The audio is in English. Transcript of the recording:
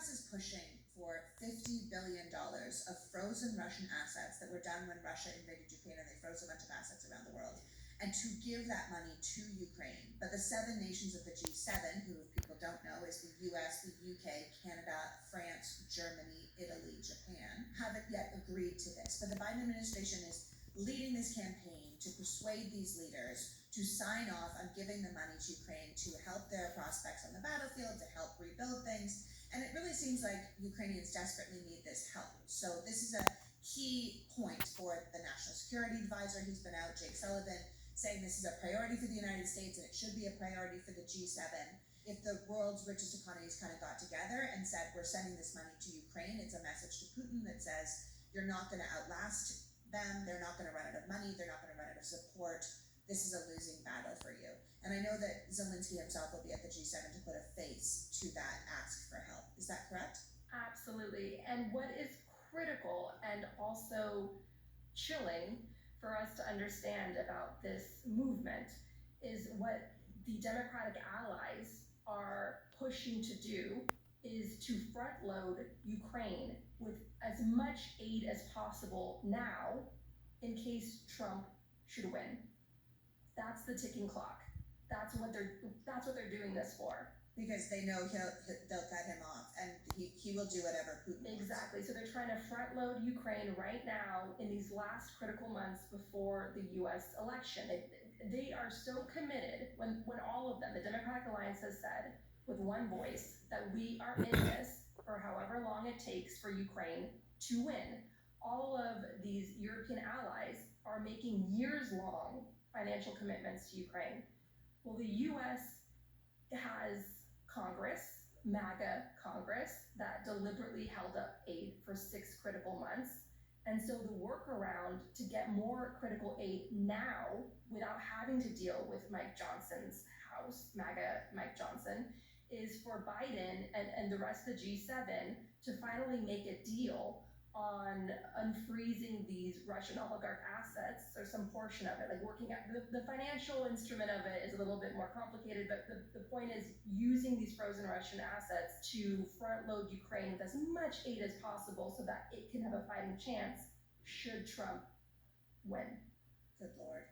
US is pushing for $50 billion of frozen Russian assets that were done when Russia invaded Ukraine and they froze a bunch of assets around the world, and to give that money to Ukraine. But the 7 nations of the G7, who, if people don't know, is the US, the UK, Canada, France, Germany, Italy, Japan, haven't yet agreed to this. But the Biden administration is leading this campaign to persuade these leaders to sign off on giving the money to Ukraine to help their prospects on the battlefield, to help rebuild things. And it really seems like Ukrainians desperately need this help. So this is a key point for the National Security Advisor. He's been out, Jake Sullivan, saying this is a priority for the United States and it should be a priority for the G7. If the world's richest economies kind of got together and said, we're sending this money to Ukraine, it's a message to Putin that says, you're not going to outlast them, they're not going to run out of money, they're not going to run out of support. This is a losing battle for you. And I know that Zelensky himself will be at the G7 to put a face to that ask for help. Is that correct? Absolutely. And what is critical and also chilling for us to understand about this movement is what the Democratic allies are pushing to do is to front load Ukraine with as much aid as possible now in case Trump should win. That's the ticking clock. That's what they're doing this for. Because they know they'll cut him off, and he will do whatever Putin wants. Exactly. So they're trying to front load Ukraine right now in these last critical months before the U.S. election. They are so committed when all of them, the Democratic Alliance has said with one voice that we are in this for however long it takes for Ukraine to win. All of these European allies are making years-long financial commitments to Ukraine. Well, the U.S. has Congress, MAGA Congress, that deliberately held up aid for 6 critical months. And so the workaround to get more critical aid now without having to deal with Mike Johnson's house, MAGA Mike Johnson, is for Biden and the rest of the G7 to finally make a deal on unfreezing these Russian oligarch assets, or some portion of it, like working out the financial instrument of it is a little bit more complicated, but the point is using these frozen Russian assets to front load Ukraine with as much aid as possible so that it can have a fighting chance should Trump win. Good Lord.